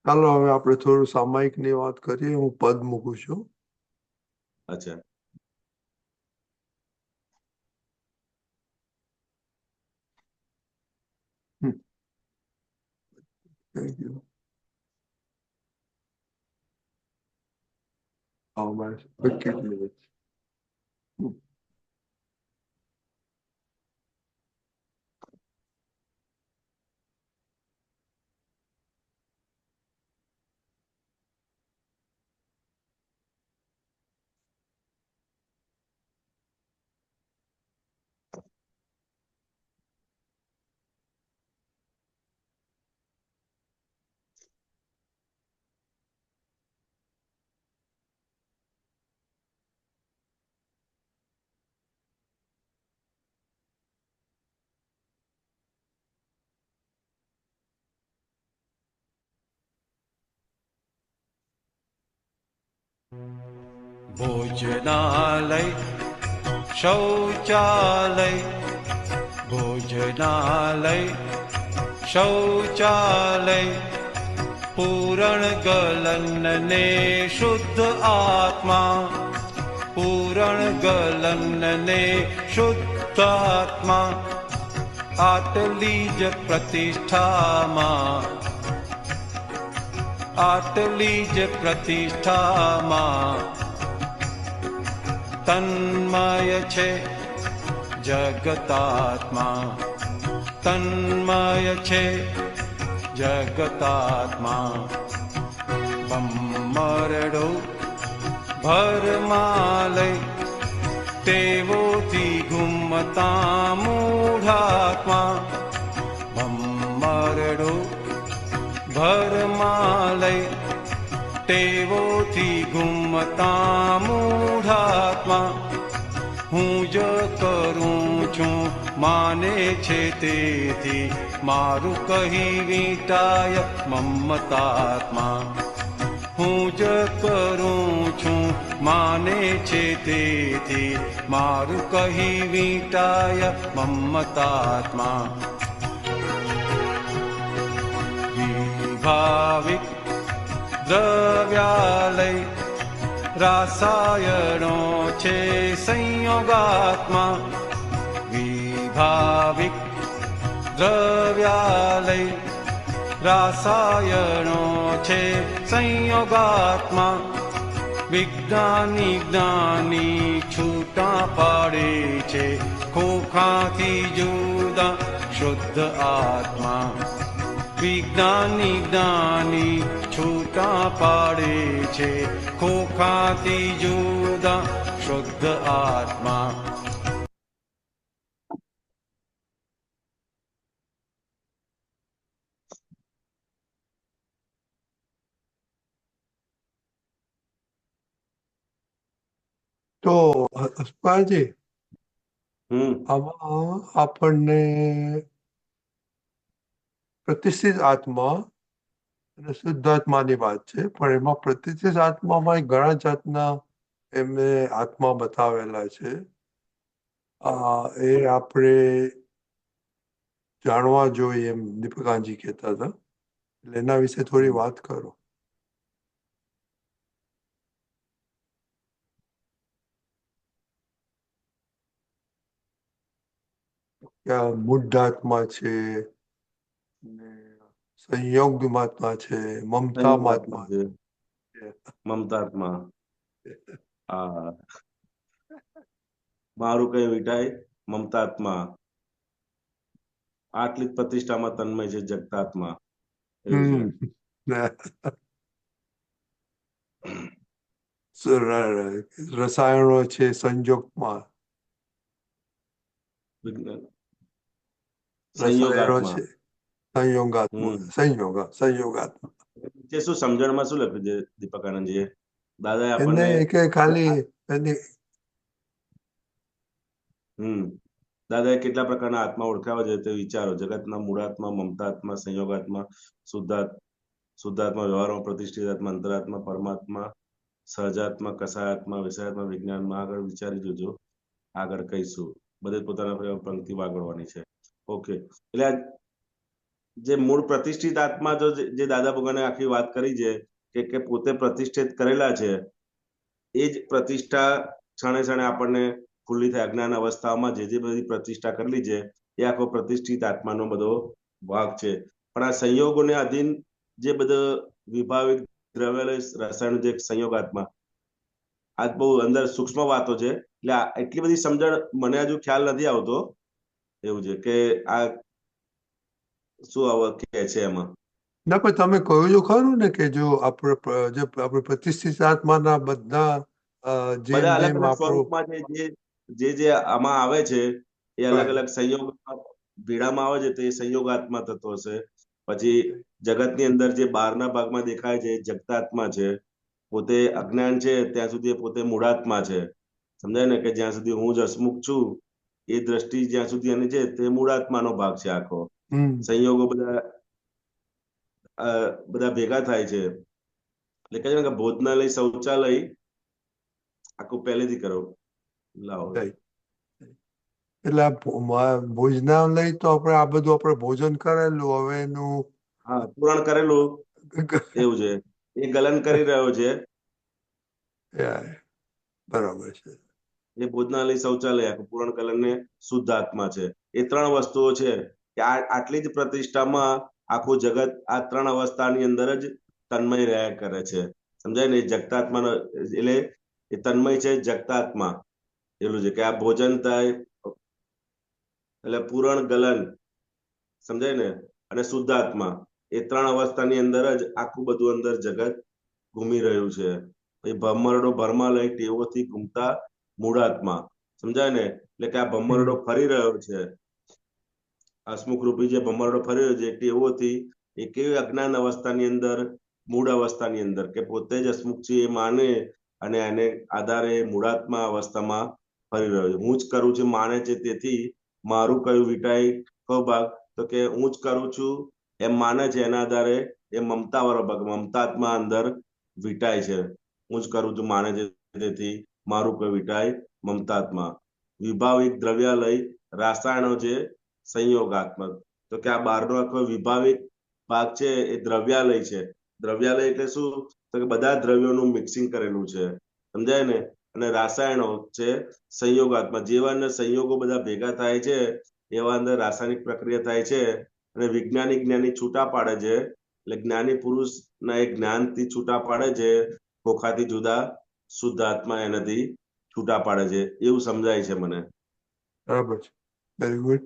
ચાલો હવે આપણે થોડું સામાયિકની વાત કરીએ. હું પદ મૂકું છું. અચ્છા. Thank you. How much? 15 minutes. भोजनालय शौचालय भोजनालय शौचालय पूरण गलन ने शुद्ध आत्मा पूरण गलन ने शुद्ध आत्मा आटली ज प्रतिष्ठाમાં आटली ज प्रतिष्ठाમાં तन्मय छे जगतात्मा तन्मय छे जगतात्मा बम्मरडो भरमालय तेवोથી ઘુમતા મૂઢાત્મા બમ્મરડો ભરમાલય તેવોથી ઘુમતા મૂઢાત્મા હું જ કરું છું માને છે તેથી મારું કહી વીટાય મમતાત્મા હું જ કરું છું માને છે તેથી મારું કહી વીટાય મમતાત્મા વિભાવિક દ્રવ્યાલય રાસાયણો છે સંયોગાત્મા વિભાવિક દ્રવ્યાલય રાસાયણો છે સંયોગાત્મા વિજ્ઞાની જ્ઞાની છૂટા પાડે છે ખોખાથી જુદા શુદ્ધ આત્મા વિજ્ઞાની જ્ઞાની છૂટા પાડે છે ખોખાથી જુદા શુદ્ધ આત્મા તો હસપાજી હમ આમાં આપણને પ્રતિષ્ઠિત આત્મા અને શુદ્ધ આત્માની વાત છે, પણ એમાં પ્રતિષ્ઠિત આત્મામાં ઘણા જાતના એમને આત્મા બતાવેલા છે. એ આપણે જાણવા જોઈએ એમ દીપકાજી કહેતા હતા, એટલે એના વિશે થોડી વાત કરો. મૂઢાત્મા છે, સંયોગમાત્મા છે, મમતામાત્મા છે છે. મમતાત્મા. હા, મારું કઈ વિટાય મમતાત્મા આટલી પ્રતિષ્ઠામાં તન્મય છે જગતાત્મા એવું છે. રસાયણો છે સંયોગમાં, રસાયણો સંયોગાત્મા. છે સંયોગાત્મા, સંયોગાત્મા. જે શું સમજણમાં શું લખ્યું છે દીપક આનંદજીએ? દાદાએ એને આપણને કે ખાલી એની દાદાએ કેટલા પ્રકારના આત્મા ઓળખાવા છે તે વિચારો. જગતના મૂળાત્મા, મમતાત્મા, સંયોગાત્મા, શુદ્ધાત્મા, વ્યવહારમાં પ્રતિષ્ઠિત આત્મા, અંતરાત્મા, પરમાત્મા, સહજાત્મા, કસાયાત્મા, વિષયાત્મા, વિજ્ઞાનમાં આગળ વિચારી જોજો, આગળ કહીશું. બધે પોતાના પંક્તિ વાગડવાની છે. ઓકે, એટલે જે મૂળ પ્રતિષ્ઠિત આત્મા જે દાદા ભગવાને આખી વાત કરી છે કે પોતે પ્રતિષ્ઠિત કરેલા છે, એ જ પ્રતિષ્ઠા ક્ષણે ક્ષણે આપણને ખુલ્લી થાય. અજ્ઞાન અવસ્થામાં જે બધી પ્રતિષ્ઠા કરેલી છે એ આખો પ્રતિષ્ઠિત આત્માનો બધો ભાગ છે. પણ આ સંયોગોને અધીન જે બધો વિભાવિક દ્રવ્યાલય રસાયણ જે સંયોગાત્મા, આ બહુ અંદર સૂક્ષ્મ વાતો છે. એટલે એટલી બધી સમજણ મને હજુ ખ્યાલ નથી આવતો. એવું છે કે આ શું કે છે એમાં. ના, પણ તમે કહ્યું તો ખરું ને કે જો આપણે પ્રતિષ્ઠિત આત્માના બધા જેમ બધા અલગ જેમ અલગ આપણું સ્વરૂપમાં જે આમાં આવે છે એ અલગ right. અલગ સંયોગમાં ભેડામાં આવે છે, તો એ સંયોગાત્મા થતો હશે. પછી જગતની અંદર જે બહારના ભાગમાં દેખાય છે એ જગતાત્મા છે. પોતે અજ્ઞાન છે ત્યાં સુધી એ પોતે મૂળાત્મા છે. સમજાય ને કે જ્યાં સુધી હું જ હસમુખ છું એ દ્રષ્ટિ જ્યાં સુધી એની છે તે મૂળાત્માનો ભાગ છે આખો. સંયોગો બધા ભેગા થાય છે. એટલે કહે છે કે ભોજનાલય શૌચાલય આખું પહેલેથી કરો લાવો. right. એટલે ભોજનાલય તો આપણે આ બધું આપણે ભોજન કરેલું, હવે એનું હા, પૂરણ કરેલું એવું છે. એ ગલન કરી રહ્યો છે. બરાબર છે. એ ભોજનાલય શૌચાલય આખું પૂરણ કલન ને શુદ્ધ આત્મા છે. એ ત્રણ વસ્તુઓ છે કે આટલી જ પ્રતિષ્ઠામાં આખું જગત આ ત્રણ અવસ્થાની અંદર જ તન્મય રહ્યા કરે છે. સમજાય ને? જગતાત્મા એટલે એ તન્મય છે જગતાત્મા. એટલું છે કે આ ભોજન થાય એટલે પૂરણ ગલન, સમજાય ને, અને શુદ્ધાત્મા, એ ત્રણ અવસ્થાની અંદર જ આખું બધું અંદર જગત ઘૂમી રહ્યું છે. એ ભમરડો ભરમાં લઈ ટેવોથી ઘૂમતા મૂળાત્મા, સમજાય ને? એટલે કે આ ભમરડો ફરી રહ્યો છે, હસમુખ રૂપી જે ભમરડો ફરી રહ્યો છે ટેવોથી, એ કેવી અજ્ઞાન અવસ્થાની અંદર, મૂળ અવસ્થાની અંદર કે પોતે જ હસમુખ છે એ માને અને એને આધારે મૂળાત્મા અવસ્થામાં ફરી રહ્યો છે. હું જ કરું છું માને છે, તેથી મારું કયું વિટાય કયો ભાગ, તો કે હું જ કરું છું એમ માને છે, એના આધારે એ મમતા વાળો ભાગ, મમતાત્મા અંદર વિટાય છે. હું જ કરું છું માને છે, તેથી મારું કયું વિટાય મમતાત્મા. વિભાવિક દ્રવ્યાલય રાસાયણો છે સંયોગાત્મક. તો કે આ બહારનો આખો વિભાવિક ભાગ છે એ દ્રવ્યાલય છે. દ્રવ્યાલય એટલે શું? તો કે બધા દ્રવ્યોનું મિક્સિંગ કરેલું છે. સમજાય ને? અને રાસાયણો છે સંયોગાત્મક. જેવા અંદર સંયોગો બધા ભેગા થાય છે એવા અંદર રાસાયણિક પ્રક્રિયા થાય છે. અને વિજ્ઞાનિક જ્ઞાની છૂટા પાડે છે. એટલે જ્ઞાની પુરુષ ના એક જ્ઞાનથી છૂટા પાડે છે, ખોખાથી જુદા શુદ્ધ આત્મા એનાથી છૂટા પાડે છે. એવું સમજાય છે મને. બરાબર છે. Very good.